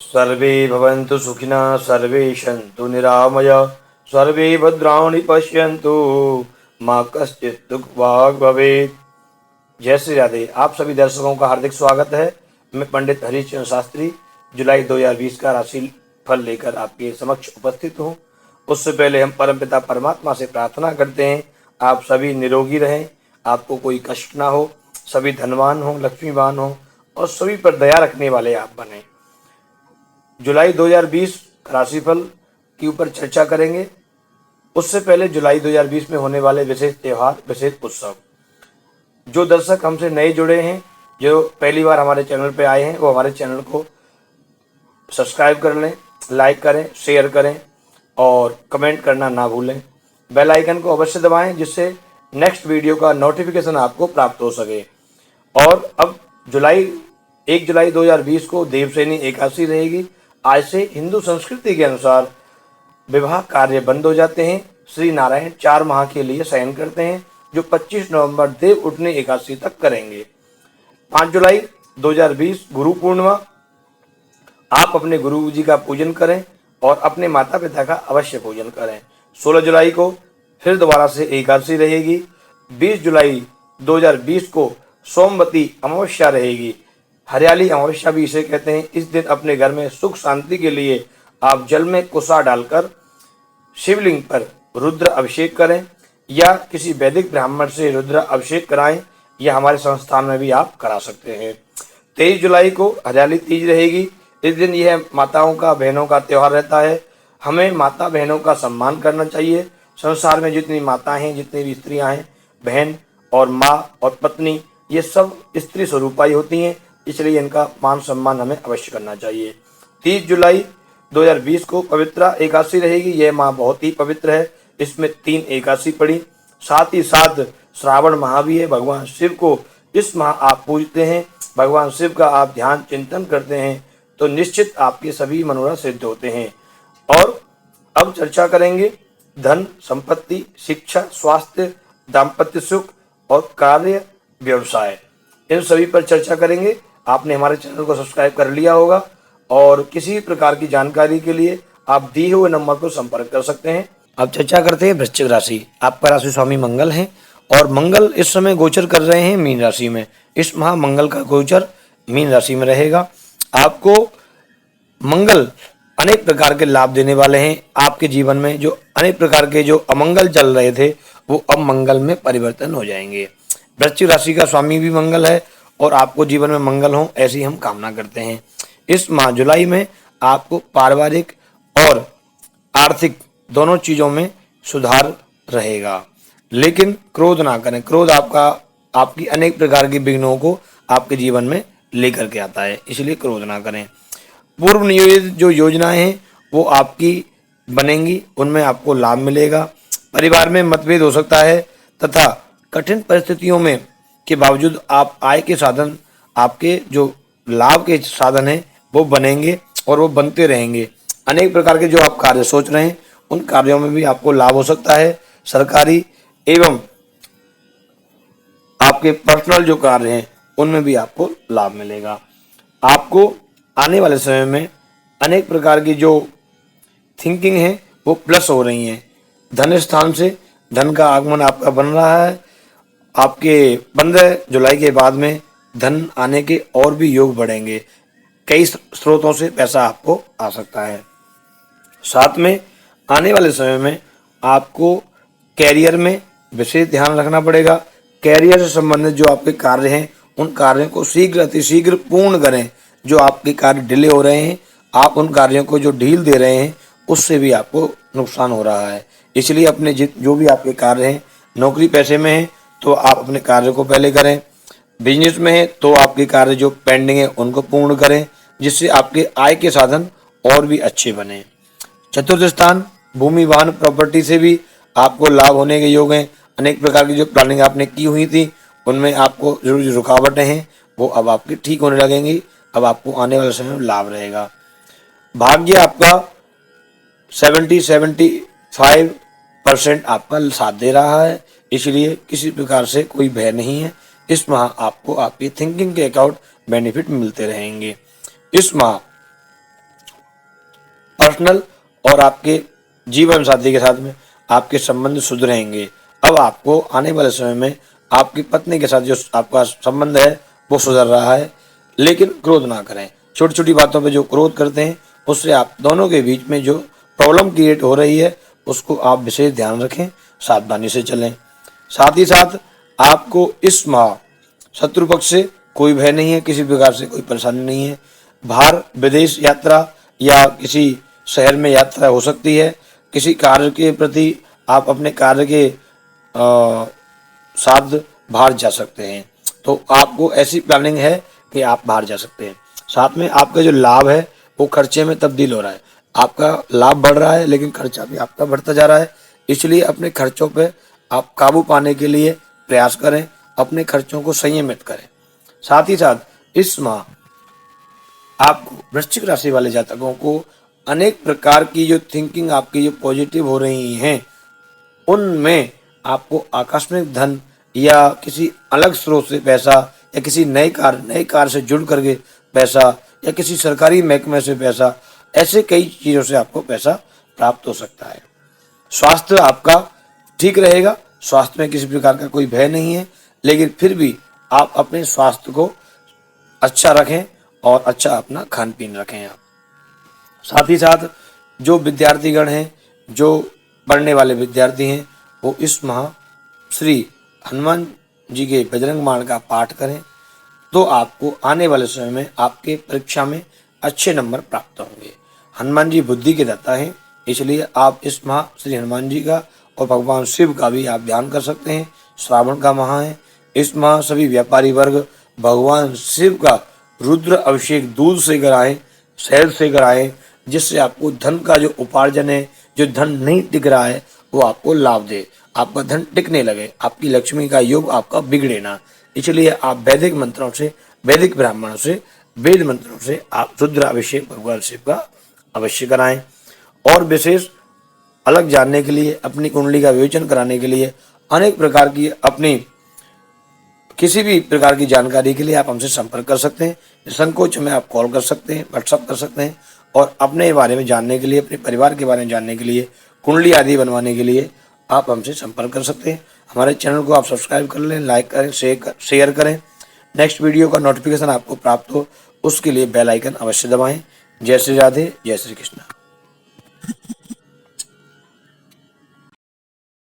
सर्वे भवन्तु सुखिनः, सर्वे सन्तु निरामया, सर्वे भद्राणि पश्यन्तु, माँ कश्चित् दुःखभाग् भवेत्। जय श्री राधे। आप सभी दर्शकों का हार्दिक स्वागत है। मैं पंडित हरीशचंद्र शास्त्री जुलाई 2020 का राशि फल लेकर आपके समक्ष उपस्थित हूँ। उससे पहले हम परमपिता परमात्मा से प्रार्थना करते हैं आप सभी निरोगी रहें, आपको कोई कष्ट ना हो, सभी धनवान हो, लक्ष्मीवान हो और सभी पर दया रखने वाले आप बने। जुलाई 2020 राशिफल के ऊपर चर्चा करेंगे। उससे पहले जुलाई 2020 में होने वाले विशेष त्योहार, विशेष उत्सव। जो दर्शक हमसे नए जुड़े हैं, जो पहली बार हमारे चैनल पे आए हैं, वो हमारे चैनल को सब्सक्राइब कर लें, लाइक करें, शेयर करें और कमेंट करना ना भूलें। बेल आइकन को अवश्य दबाएं जिससे नेक्स्ट वीडियो का नोटिफिकेशन आपको प्राप्त हो सके। और अब 1 जुलाई 2020 को देवशयनी एकादशी रहेगी। आज से हिंदू संस्कृति के अनुसार विवाह कार्य बंद हो जाते हैं। श्री नारायण 4 माह के लिए शयन करते हैं, जो 25 नवंबर देव उठनी एकादशी तक करेंगे। 5 जुलाई 2020 गुरु पूर्णिमा। आप अपने गुरु जी का पूजन करें और अपने माता पिता का अवश्य पूजन करें। 16 जुलाई को फिर दोबारा से एकादशी रहेगी। 20 जुलाई 2020 को सोमवती अमावस्या रहेगी। हरियाली अमावस्या भी इसे कहते हैं। इस दिन अपने घर में सुख शांति के लिए आप जल में कुसा डालकर शिवलिंग पर रुद्र अभिषेक करें या किसी वैदिक ब्राह्मण से रुद्र अभिषेक कराएं, या हमारे संस्थान में भी आप करा सकते हैं। 23 जुलाई को हरियाली तीज रहेगी। इस दिन यह माताओं का, बहनों का त्यौहार रहता है। हमें माता बहनों का सम्मान करना चाहिए। संसार में जितनी माताएं हैं, जितनी भी स्त्रियां हैं, बहन और माँ और पत्नी, ये सब स्त्री स्वरूपा ही होती हैं, इसलिए इनका मान सम्मान हमें अवश्य करना चाहिए। 30 जुलाई 2020 को पवित्रा एकादशी रहेगी। यह माह बहुत ही पवित्र है। इसमें 3 एकादशी पड़ी। साथ ही साथ श्रावण माह भी है। भगवान शिव को इस माह आप पूजते हैं, भगवान शिव का आप ध्यान चिंतन करते हैं, तो निश्चित आपके सभी मनोरथ सिद्ध होते हैं। और अब चर्चा करेंगे धन, संपत्ति, शिक्षा, स्वास्थ्य, दाम्पत्य सुख और कार्य व्यवसाय, इन सभी पर चर्चा करेंगे। आपने हमारे चैनल को सब्सक्राइब कर लिया होगा और किसी प्रकार की जानकारी के लिए आप दिए हुए नंबर पर संपर्क कर सकते हैं। अब चर्चा करते हैं वृश्चिक राशि। आपका राशि स्वामी मंगल हैं और मंगल इस समय गोचर कर रहे हैं मीन राशि में। इस माह मंगल का गोचर मीन राशि में रहेगा। आपको मंगल अनेक प्रकार के लाभ देने वाले हैं। आपके जीवन में जो अनेक प्रकार के जो अमंगल चल रहे थे, वो अब मंगल में परिवर्तन हो जाएंगे। वृश्चिक राशि का स्वामी भी मंगल है और आपको जीवन में मंगल हो, ऐसी हम कामना करते हैं। इस माह जुलाई में आपको पारिवारिक और आर्थिक दोनों चीजों में सुधार रहेगा, लेकिन क्रोध ना करें। क्रोध आपकी अनेक प्रकार की विघ्नों को आपके जीवन में लेकर के आता है, इसलिए क्रोध ना करें। पूर्व नियोजित जो योजनाएं हैं वो आपकी बनेंगी, उनमें आपको लाभ मिलेगा। परिवार में मतभेद हो सकता है तथा कठिन परिस्थितियों में के बावजूद आप आय के साधन, आपके जो लाभ के साधन हैं वो बनेंगे और वो बनते रहेंगे। अनेक प्रकार के जो आप कार्य सोच रहे हैं, उन कार्यों में भी आपको लाभ हो सकता है। सरकारी एवं आपके पर्सनल जो कार्य हैं उनमें भी आपको लाभ मिलेगा। आपको आने वाले समय में अनेक प्रकार की जो थिंकिंग है वो प्लस हो रही हैं। धन स्थान से धन का आगमन आपका बन रहा है। आपके 15 जुलाई के बाद में धन आने के और भी योग बढ़ेंगे। कई स्रोतों से पैसा आपको आ सकता है। साथ में आने वाले समय में आपको कैरियर में विशेष ध्यान रखना पड़ेगा। कैरियर से संबंधित जो आपके कार्य हैं, उन कार्यों को शीघ्र अतिशीघ्र पूर्ण करें। जो आपके कार्य डिले हो रहे हैं, आप उन कार्यों को जो ढील दे रहे हैं, उससे भी आपको नुकसान हो रहा है। इसलिए अपने जो भी आपके कार्य हैं, नौकरी पैसे में है तो आप अपने कार्य को पहले करें। बिजनेस में है तो आपके कार्य जो पेंडिंग है उनको पूर्ण करें, जिससे आपके आय के साधन और भी अच्छे बने। चतुर्थ स्थान भूमि, वाहन, प्रॉपर्टी से भी आपको लाभ होने के योग हैं। अनेक प्रकार की जो प्लानिंग आपने की हुई थी, उनमें आपको जरूर जो रुकावटें हैं वो अब आपकी ठीक होने लगेंगी। अब आपको आने वाले समय में लाभ रहेगा। भाग्य आपका 70-75% आपका साथ दे रहा है, इसलिए किसी प्रकार से कोई भय नहीं है। इस माह आपको आपकी थिंकिंग के अकॉर्डिंग बेनिफिट मिलते रहेंगे। इस माह पर्सनल और आपके जीवन साथी के साथ में आपके संबंध सुधरेंगे। अब आपको आने वाले समय में आपकी पत्नी के साथ जो आपका संबंध है वो सुधर रहा है, लेकिन क्रोध ना करें। छोटी छोटी बातों पे जो क्रोध करते हैं उससे आप दोनों के बीच में जो प्रॉब्लम क्रिएट हो रही है उसको आप विशेष ध्यान रखें, सावधानी से चलें। साथ ही साथ आपको इस माह शत्रु पक्ष से कोई भय नहीं है, किसी प्रकार से कोई परेशानी नहीं है। बाहर विदेश यात्रा या किसी शहर में यात्रा हो सकती है। किसी कार्य के प्रति आप अपने कार्य के साथ बाहर जा सकते हैं, तो आपको ऐसी प्लानिंग है कि आप बाहर जा सकते हैं। साथ में आपका जो लाभ है वो खर्चे में तब्दील हो रहा है। आपका लाभ बढ़ रहा है लेकिन खर्चा भी आपका बढ़ता जा रहा है, इसलिए अपने खर्चों पे आप काबू पाने के लिए प्रयास करें, अपने खर्चों को संयमित करें। साथ ही साथ इस माह आपको वृश्चिक राशि वाले जातकों को अनेक प्रकार की जो थिंकिंग आपकी जो पॉजिटिव हो रही हैं उनमें आपको आकस्मिक धन या किसी अलग स्रोत से पैसा या किसी नए कार से जुड़ करके पैसा या किसी सरकारी महकमे से पैसा, ऐसे कई चीज़ों से आपको पैसा प्राप्त हो सकता है। स्वास्थ्य आपका ठीक रहेगा, स्वास्थ्य में किसी प्रकार का कोई भय नहीं है, लेकिन फिर भी आप अपने स्वास्थ्य को अच्छा रखें और अच्छा अपना खान पीन रखें आप। साथ ही साथ जो विद्यार्थीगण हैं, जो पढ़ने वाले विद्यार्थी हैं, वो इस माह श्री हनुमान जी के बजरंग बाण का पाठ करें, तो आपको आने वाले समय में आपके परीक्षा में अच्छे नंबर प्राप्त होंगे। हनुमान जी बुद्धि के दाता हैं, इसलिए आप इस माह श्री हनुमान जी का और भगवान शिव का भी आप ध्यान कर सकते हैं। श्रावण का माह है, इस माह सभी व्यापारी वर्ग भगवान शिव का रुद्र अभिषेक दूध से कराएं, शहद से कराएं, जिससे आपको धन का जो उपार्जन है, जो धन नहीं टिक रहा है वो आपको लाभ दे, आपका धन टिकने लगे, आपकी लक्ष्मी का योग आपका बिगड़े ना। इसलिए आप वैदिक मंत्रों से, वैदिक ब्राह्मणों से, वेद मंत्रों से आप रुद्र अभिषेक भगवान शिव का अवश्य कराएं। और विशेष अलग जानने के लिए, अपनी कुंडली का विवेचन कराने के लिए, अनेक प्रकार की अपनी किसी भी प्रकार की जानकारी के लिए आप हमसे संपर्क कर सकते हैं। संकोच में आप कॉल कर सकते हैं, व्हाट्सअप कर सकते हैं, और अपने बारे में जानने के लिए, अपने परिवार के बारे में जानने के लिए, कुंडली आदि बनवाने के लिए आप हमसे संपर्क कर सकते हैं। हमारे चैनल को आप सब्सक्राइब कर लें, लाइक करें, शेयर करें। नेक्स्ट वीडियो का नोटिफिकेशन आपको प्राप्त हो उसके लिए बेल आइकन अवश्य दबाएं। जय श्री राधे, जय श्री कृष्ण।